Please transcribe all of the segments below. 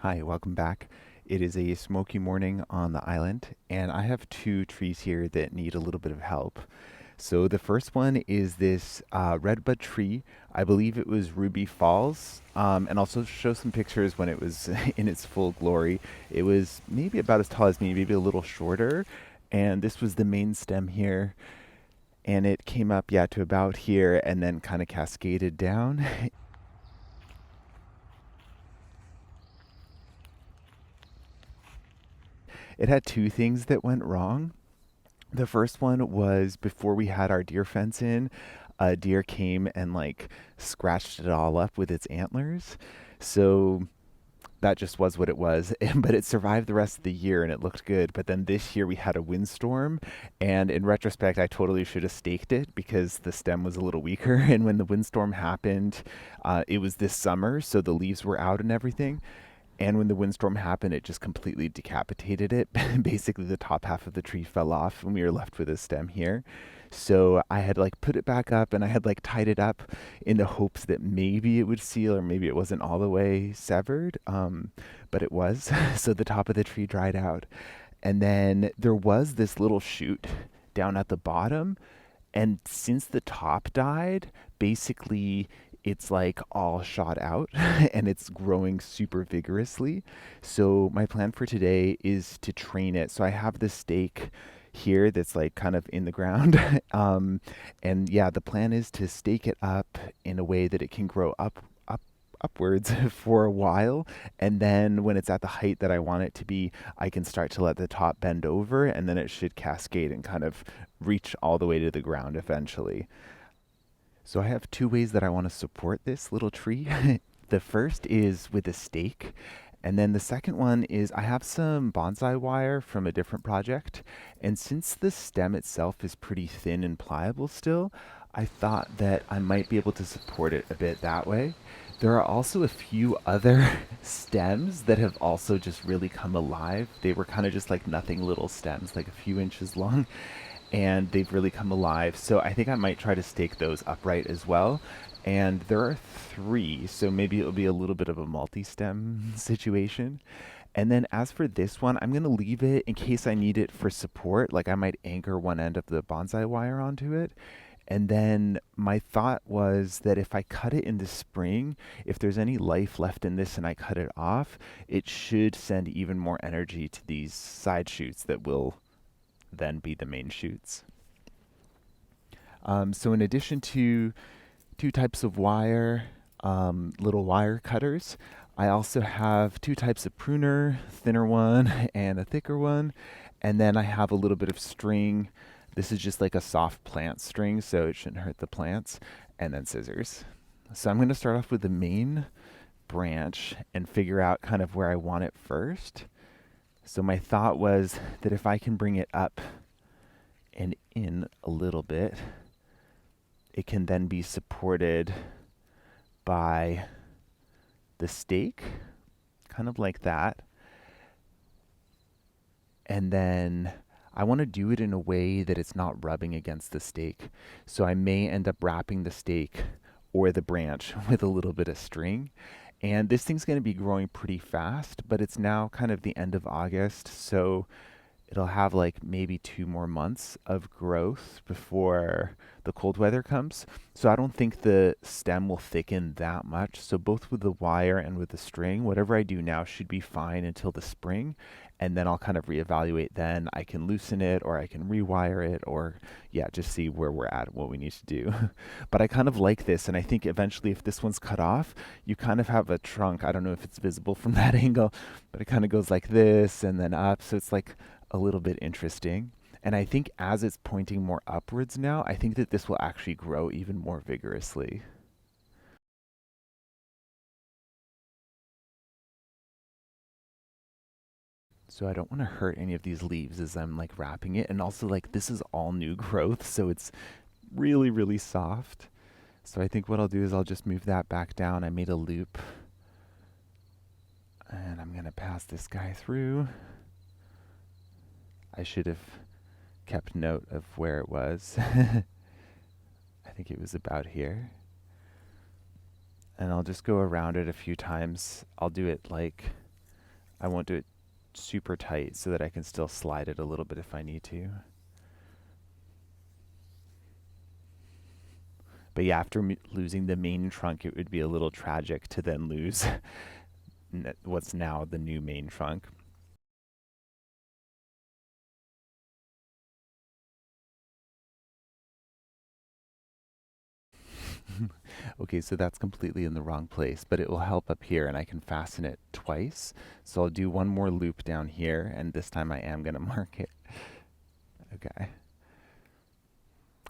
Hi, welcome back. It is a smoky morning on the island, and I have two trees here that need a little bit of help. So the first one is this redbud tree. I believe it was Ruby Falls, and also show some pictures when it was in its full glory. It was maybe about as tall as me, maybe a little shorter, and this was the main stem here, and it came up, yeah, to about here, and then kind of cascaded down. It had two things that went wrong. The first one was before we had our deer fence in, a deer came and like scratched it all up with its antlers. So that just was what it was. But it survived the rest of the year and it looked good. But then this year we had a windstorm. And in retrospect, I totally should have staked it because the stem was a little weaker. And when the windstorm happened, it was this summer. So the leaves were out and everything. And when the windstorm happened, it just completely decapitated it. Basically, the top half of the tree fell off, and we were left with a stem here. So I had like put it back up, and I had like tied it up in the hopes that maybe it would seal, or maybe it wasn't all the way severed. But it was. So the top of the tree dried out, and then there was this little shoot down at the bottom. And since the top died, basically it's like all shot out and it's growing super vigorously. So my plan for today is to train it. So I have this stake here that's like kind of in the ground. And yeah, the plan is to stake it up in a way that it can grow upwards for a while, and then when it's at the height that I want it to be, I can start to let the top bend over, and then it should cascade and kind of reach all the way to the ground eventually. So I have two ways that I want to support this little tree. The first is with a stake, and then the second one is I have some bonsai wire from a different project, and since the stem itself is pretty thin and pliable still, I thought that I might be able to support it a bit that way. There are also a few other stems that have also just really come alive. They were kind of just like nothing little stems, like a few inches long, and they've really come alive. So I think I might try to stake those upright as well. And there are three, so maybe it'll be a little bit of a multi-stem situation. And then as for this one, I'm going to leave it in case I need it for support. Like I might anchor one end of the bonsai wire onto it. And then my thought was that if I cut it in the spring, if there's any life left in this and I cut it off, it should send even more energy to these side shoots that will then be the main shoots. So in addition to two types of wire, little wire cutters, I also have two types of pruner, thinner one and a thicker one. And then I have a little bit of string. This is just like a soft plant string, so it shouldn't hurt the plants. And then scissors. So I'm going to start off with the main branch and figure out kind of where I want it first. So my thought was that if I can bring it up and in a little bit, it can then be supported by the stake, kind of like that. And then I want to do it in a way that it's not rubbing against the stake. So I may end up wrapping the stake or the branch with a little bit of string. And this thing's going to be growing pretty fast, but it's now kind of the end of August. So it'll have like maybe 2 more months of growth before the cold weather comes. So I don't think the stem will thicken that much. So both with the wire and with the string, whatever I do now should be fine until the spring. And then I'll kind of reevaluate then. I can loosen it or I can rewire it or yeah, just see where we're at, what we need to do. But I kind of like this. And I think eventually if this one's cut off, you kind of have a trunk. I don't know if it's visible from that angle, but it kind of goes like this and then up. So it's like a little bit interesting. And I think as it's pointing more upwards now, I think that this will actually grow even more vigorously. So I don't want to hurt any of these leaves as I'm like wrapping it. And also like this is all new growth, so it's really, really soft. So I think what I'll do is I'll just move that back down. I made a loop and I'm going to pass this guy through. I should have kept note of where it was. I think it was about here. And I'll just go around it a few times. I'll do it like I won't do it super tight so that I can still slide it a little bit if I need to. But yeah, after losing the main trunk, it would be a little tragic to then lose what's now the new main trunk. Okay, so that's completely in the wrong place, but it will help up here and I can fasten it twice. So I'll do one more loop down here, and this time I am going to mark it. Okay.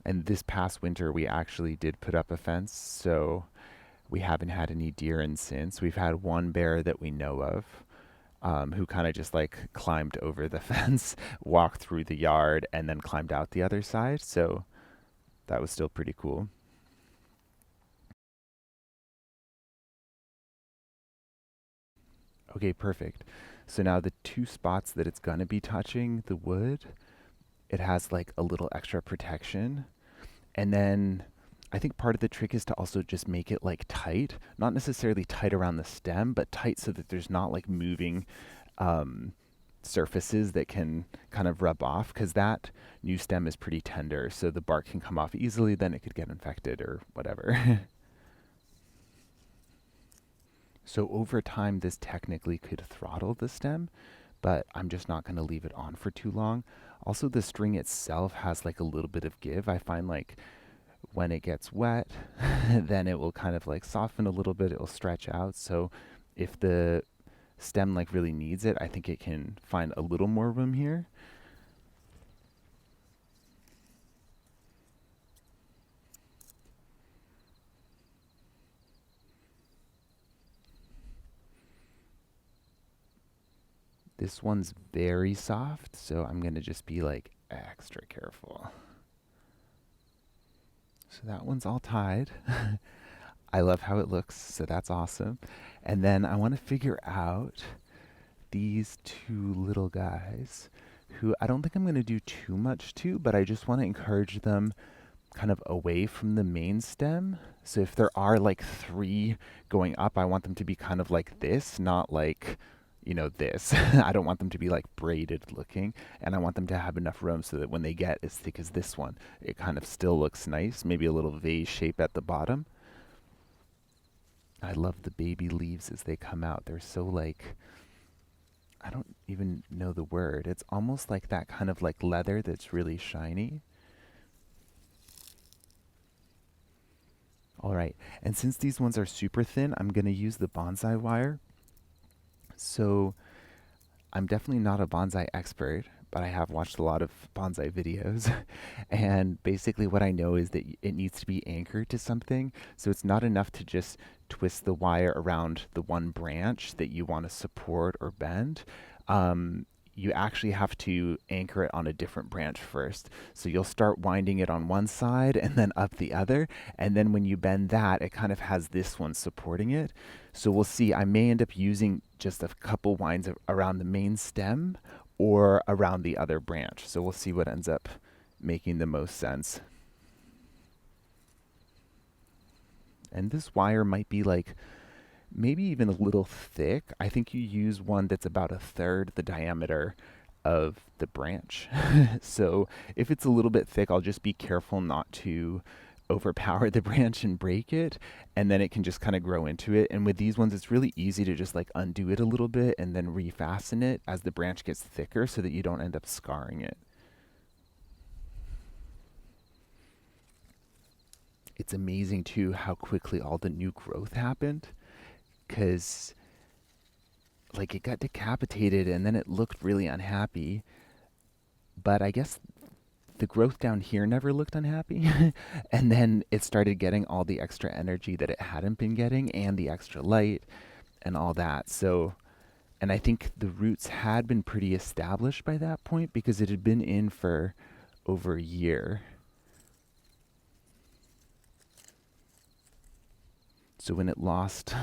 And this past winter, we actually did put up a fence, so we haven't had any deer in since. We've had one bear that we know of, who kind of just like climbed over the fence, walked through the yard, and then climbed out the other side. So that was still pretty cool. Okay, perfect. So now the two spots that it's gonna be touching the wood, it has like a little extra protection. And then I think part of the trick is to also just make it like tight, not necessarily tight around the stem, but tight so that there's not like moving um, surfaces that can kind of rub off, because that new stem is pretty tender, so the bark can come off easily, then it could get infected or whatever. So over time, this technically could throttle the stem, but I'm just not going to leave it on for too long. Also, the string itself has like a little bit of give. I find like when it gets wet, then it will kind of like soften a little bit, it will stretch out. So if the stem like really needs it, I think it can find a little more room here. This one's very soft, so I'm going to just be like extra careful. So that one's all tied. I love how it looks, so that's awesome. And then I want to figure out these two little guys who I don't think I'm going to do too much to, but I just want to encourage them kind of away from the main stem. So if there are like three going up, I want them to be kind of like this, not like, this. I don't want them to be like braided looking, and I want them to have enough room so that when they get as thick as this one, it kind of still looks nice, maybe a little vase shape at the bottom. I love the baby leaves as they come out. They're so like, I don't even know the word. It's almost like that kind of like leather that's really shiny. All right, and since these ones are super thin, I'm going to use the bonsai wire. So I'm definitely not a bonsai expert, but I have watched a lot of bonsai videos. And basically, what I know is that it needs to be anchored to something. So it's not enough to just twist the wire around the one branch that you want to support or bend. You actually have to anchor it on a different branch first. So you'll start winding it on one side and then up the other. And then when you bend that, it kind of has this one supporting it. So we'll see. I may end up using just a couple winds around the main stem or around the other branch. So we'll see what ends up making the most sense. And this wire might be like maybe even a little thick. I think you use one that's about a third the diameter of the branch. So if it's a little bit thick, I'll just be careful not to overpower the branch and break it, and then it can just kind of grow into it. And with these ones, it's really easy to just like undo it a little bit and then refasten it as the branch gets thicker so that you don't end up scarring it. It's amazing too how quickly all the new growth happened, because like it got decapitated and then it looked really unhappy, but I guess the growth down here never looked unhappy. And then it started getting all the extra energy that it hadn't been getting and the extra light and all that. So, and I think the roots had been pretty established by that point because it had been in for over a year. So when it lost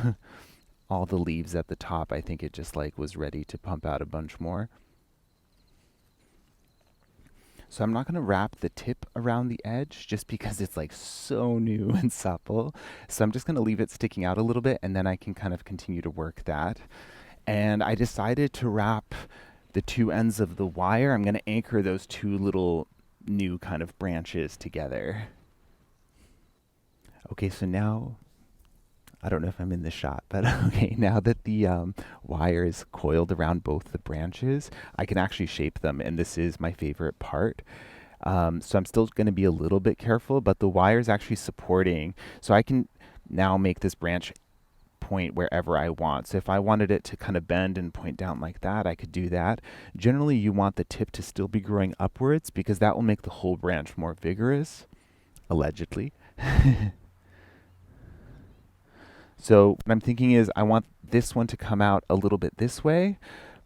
all the leaves at the top, I think it just like was ready to pump out a bunch more. So I'm not going to wrap the tip around the edge just because it's like so new and supple. So I'm just going to leave it sticking out a little bit, and then I can kind of continue to work that. And I decided to wrap the two ends of the wire. I'm going to anchor those two little new kind of branches together. Okay, so now I don't know if I'm in the shot, but okay, now that the wire is coiled around both the branches, I can actually shape them, and this is my favorite part. So I'm still going to be a little bit careful, but the wire is actually supporting, so I can now make this branch point wherever I want. So if I wanted it to kind of bend and point down like that, I could do that. Generally, you want the tip to still be growing upwards because that will make the whole branch more vigorous, allegedly. So what I'm thinking is I want this one to come out a little bit this way.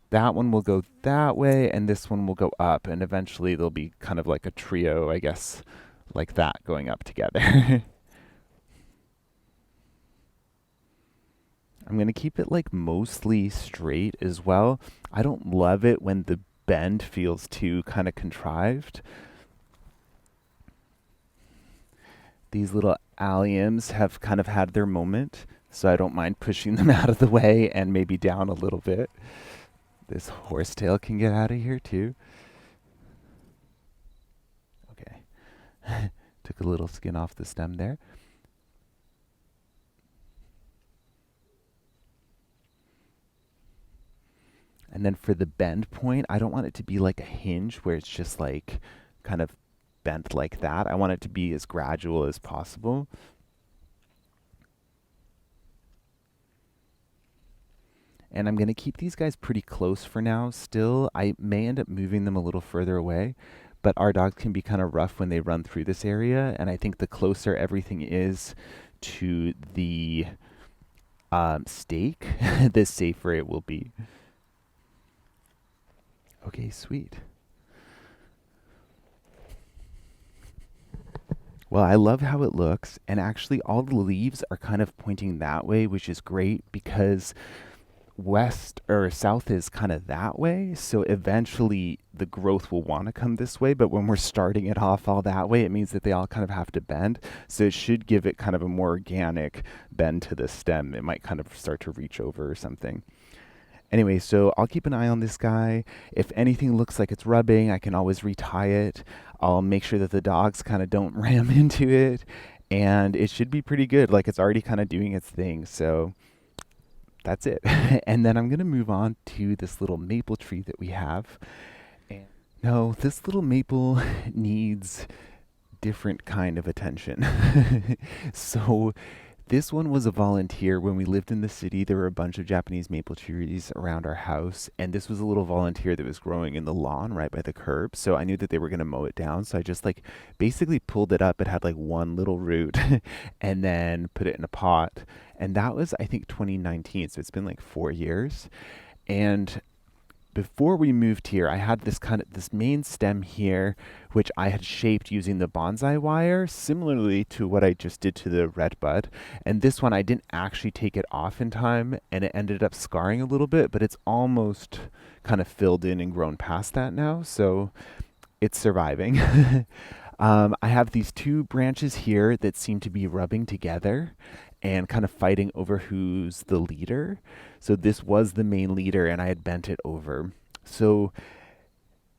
That one will go that way, and this one will go up, and eventually they'll be kind of like a trio, I guess, like that going up together. I'm going to keep it like mostly straight as well. I don't love it when the bend feels too kind of contrived. These little alliums have kind of had their moment, so I don't mind pushing them out of the way and maybe down a little bit. This horsetail can get out of here too. Okay. Took a little skin off the stem there. And then for the bend point, I don't want it to be like a hinge where it's just like kind of bent like that. I want it to be as gradual as possible. And I'm going to keep these guys pretty close for now still. I may end up moving them a little further away, but our dogs can be kind of rough when they run through this area. And I think the closer everything is to the stake, the safer it will be. Okay, sweet. Well, I love how it looks, and actually all the leaves are kind of pointing that way, which is great because west or south is kind of that way. So eventually the growth will want to come this way, but when we're starting it off all that way, it means that they all kind of have to bend. So it should give it kind of a more organic bend to the stem. It might kind of start to reach over or something. Anyway, so I'll keep an eye on this guy. If anything looks like it's rubbing, I can always retie it. I'll make sure that the dogs kind of don't ram into it. And it should be pretty good. Like it's already kind of doing its thing. So that's it. And then I'm going to move on to this little maple tree that we have. And no, this little maple needs different kind of attention. So this one was a volunteer. When we lived in the city, there were a bunch of Japanese maple trees around our house, and this was a little volunteer that was growing in the lawn right by the curb. So I knew that they were going to mow it down. So I just like basically pulled it up. It had like one little root and then put it in a pot. And that was, I think, 2019. So it's been like 4 years. And before we moved here, I had this main stem here, which I had shaped using the bonsai wire, similarly to what I just did to the redbud. And this one, I didn't actually take it off in time, and it ended up scarring a little bit, but it's almost kind of filled in and grown past that now, so it's surviving. I have these two branches here that seem to be rubbing together and kind of fighting over who's the leader. So this was the main leader, and I had bent it over. So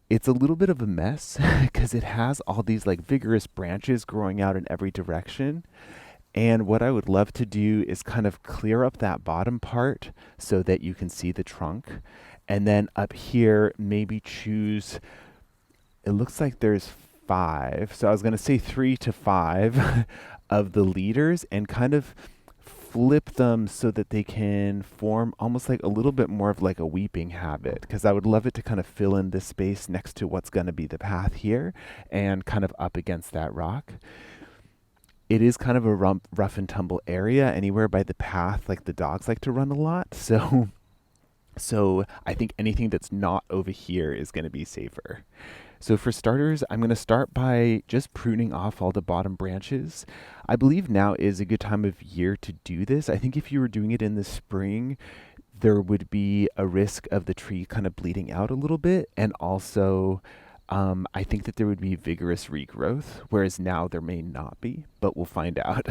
it's a little bit of a mess because it has all these like vigorous branches growing out in every direction. And what I would love to do is kind of clear up that bottom part so that you can see the trunk. And then up here, maybe choose, it looks like there's five. So I was going to say 3 to 5 of the leaders and kind of flip them so that they can form almost like a little bit more of like a weeping habit, because I would love it to kind of fill in this space next to what's going to be the path here and kind of up against that rock. It is kind of a rough and tumble area anywhere by the path, like the dogs like to run a lot. So I think anything that's not over here is going to be safer. So for starters, I'm going to start by just pruning off all the bottom branches. I believe now is a good time of year to do this. I think if you were doing it in the spring, there would be a risk of the tree kind of bleeding out a little bit. And also, I think that there would be vigorous regrowth, whereas now there may not be, but we'll find out.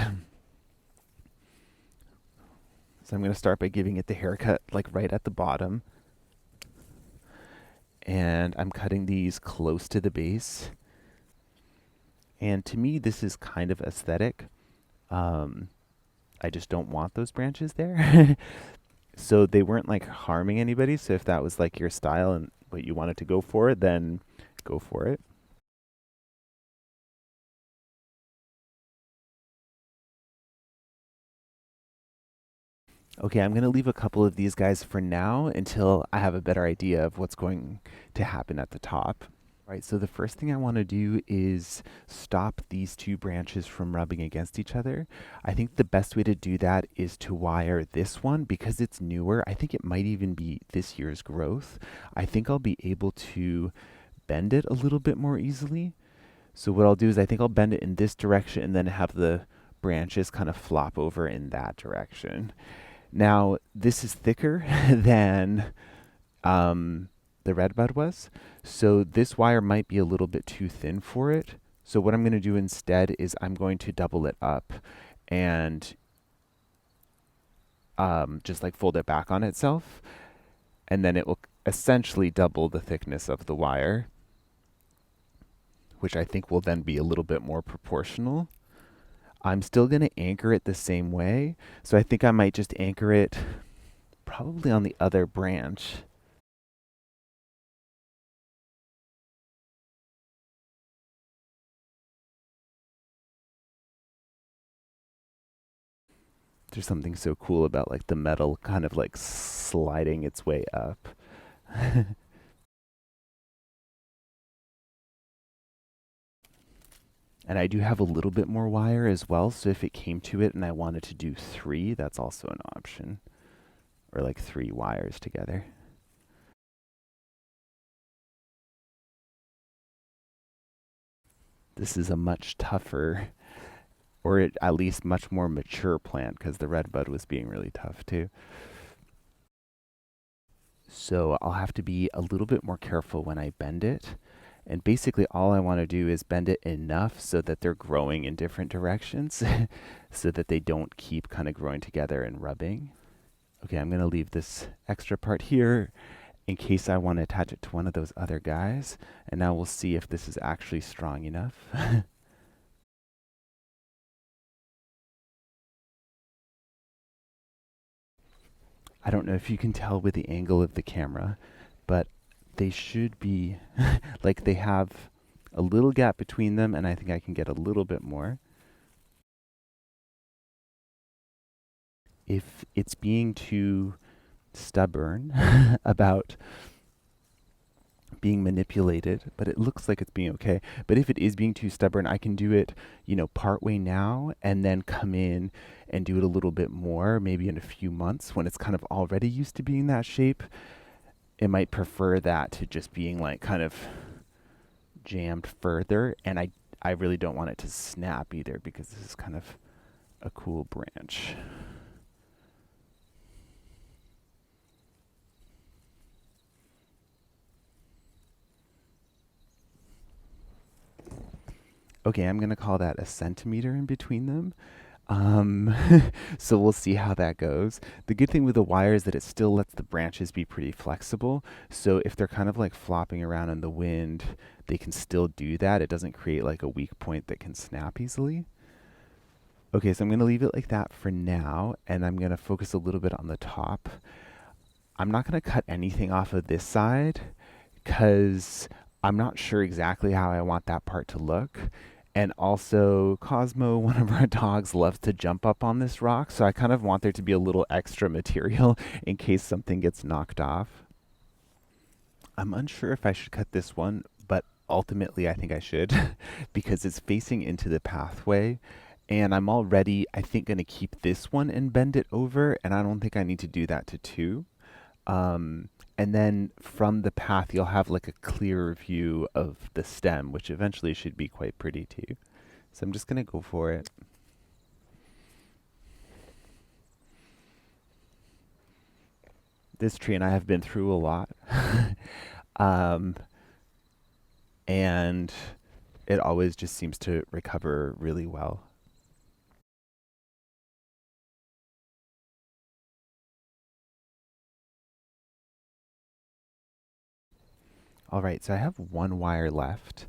So I'm going to start by giving it the haircut like right at the bottom. And I'm cutting these close to the base. And to me, this is kind of aesthetic. Um, I just don't want those branches there. So they weren't like harming anybody. So if that was like your style and what you wanted to go for, then go for it. Okay, I'm going to leave a couple of these guys for now until I have a better idea of what's going to happen at the top. Right, so the first thing I want to do is stop these two branches from rubbing against each other. I think the best way to do that is to wire this one because it's newer. I think it might even be this year's growth. I think I'll be able to bend it a little bit more easily. So what I'll do is I think I'll bend it in this direction and then have the branches kind of flop over in that direction. Now, this is thicker than um, the Redbud was. So this wire might be a little bit too thin for it. So what I'm going to do instead is I'm going to double it up and just like fold it back on itself. And then it will essentially double the thickness of the wire, which I think will then be a little bit more proportional. I'm still going to anchor it the same way. So I think I might just anchor it probably on the other branch. There's something so cool about like the metal kind of like sliding its way up. And I do have a little bit more wire as well, so if it came to it and I wanted to do three, that's also an option. Or like three wires together. This is a much tougher, or at least much more mature plant, because the redbud was being really tough too. So I'll have to be a little bit more careful when I bend it. And basically all I want to do is bend it enough so that they're growing in different directions so that they don't keep kind of growing together and rubbing. Okay, I'm going to leave this extra part here in case I want to attach it to one of those other guys. And now we'll see if this is actually strong enough. I don't know if you can tell with the angle of the camera, but they should be like they have a little gap between them, and I think I can get a little bit more. If it's being too stubborn about being manipulated, but it looks like it's being okay. But if it is being too stubborn, I can do it, partway now and then come in and do it a little bit more, maybe in a few months when it's kind of already used to being that shape. It might prefer that to just being like kind of jammed further. And I really don't want it to snap either because this is kind of a cool branch. Okay, I'm going to call that a centimeter in between them. Um, so we'll see how that goes. The good thing with the wire is that it still lets the branches be pretty flexible. So if they're kind of like flopping around in the wind, they can still do that. It doesn't create like a weak point that can snap easily. Okay, so I'm going to leave it like that for now, and I'm going to focus a little bit on the top. I'm not going to cut anything off of this side because I'm not sure exactly how I want that part to look. And also, Cosmo, one of our dogs, loves to jump up on this rock, so I kind of want there to be a little extra material in case something gets knocked off. I'm unsure if I should cut this one, but ultimately I think I should because it's facing into the pathway. And I'm already, I think, going to keep this one and bend it over, and I don't think I need to do that to two. And then from the path, you'll have like a clearer view of the stem, which eventually should be quite pretty too. So I'm just going to go for it. This tree and I have been through a lot. um, and it always just seems to recover really well. All right, so I have one wire left.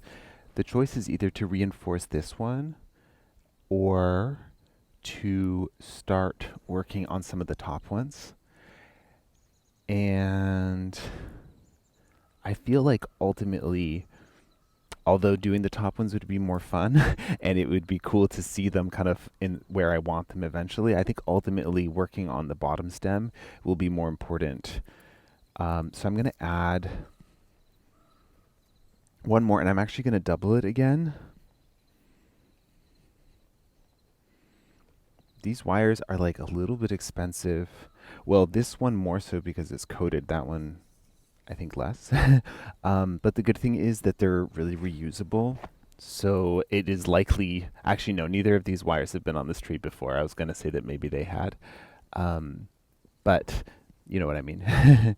The choice is either to reinforce this one or to start working on some of the top ones. And I feel like ultimately, although doing the top ones would be more fun and it would be cool to see them kind of in where I want them eventually, I think ultimately working on the bottom stem will be more important. So I'm going to add one more, and I'm actually going to double it again. These wires are like a little bit expensive. Well, this one more so because it's coated. That one, I think, less. But the good thing is that they're really reusable. So it is likely, actually, no, neither of these wires have been on this tree before. I was going to say that maybe they had. Um, but you know what I mean.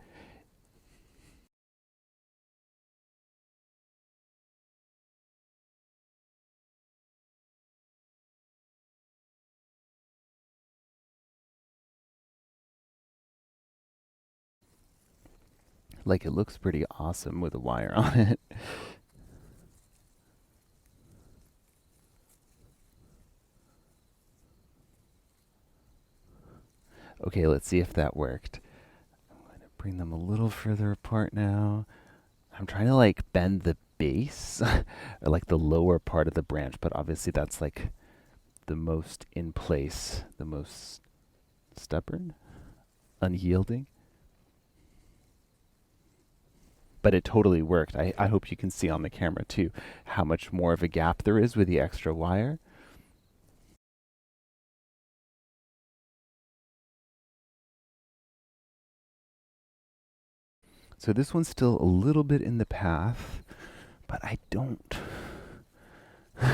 Like it looks pretty awesome with a wire on it. Okay, let's see if that worked. I'm going to bring them a little further apart now. I'm trying to like bend the base or like the lower part of the branch, but obviously that's like the most in place, the most stubborn, unyielding. But it totally worked. I hope you can see on the camera too how much more of a gap there is with the extra wire. So this one's still a little bit in the path, but I don't.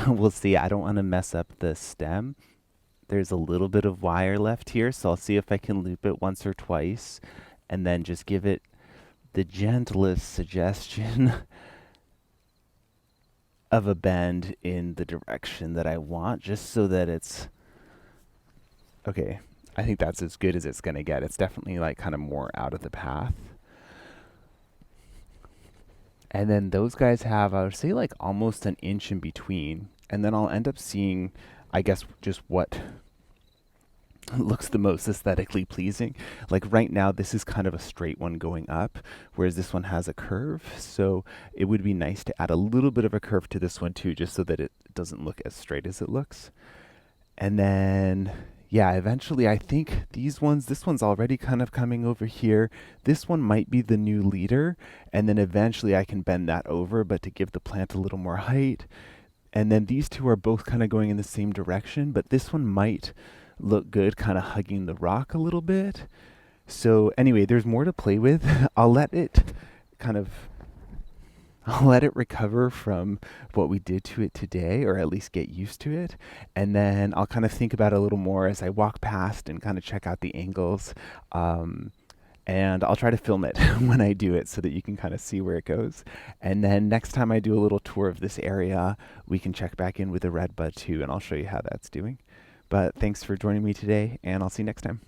We'll see. I don't want to mess up the stem. There's a little bit of wire left here, so I'll see if I can loop it once or twice and then just give it the gentlest suggestion of a bend in the direction that I want, just so that it's okay. I think that's as good as it's going to get. It's definitely like kind of more out of the path. And then those guys have, I would say, like almost an inch in between. And then I'll end up seeing, I guess, just what looks the most aesthetically pleasing. Like right now, this is kind of a straight one going up, whereas this one has a curve. So it would be nice to add a little bit of a curve to this one too, just so that it doesn't look as straight as it looks. And then, yeah, eventually I think this one's already kind of coming over here. This one might be the new leader. And then eventually I can bend that over, but to give the plant a little more height. And then these two are both kind of going in the same direction, but this one might look good kind of hugging the rock a little bit. So anyway, there's more to play with. I'll let it kind of I'll let it recover from what we did to it today, or at least get used to it. And then I'll kind of think about it a little more as I walk past and kind of check out the angles. Um, and I'll try to film it when I do it so that you can kind of see where it goes. And then next time I do a little tour of this area, we can check back in with the redbud too, and I'll show you how that's doing. But thanks for joining me today, and I'll see you next time.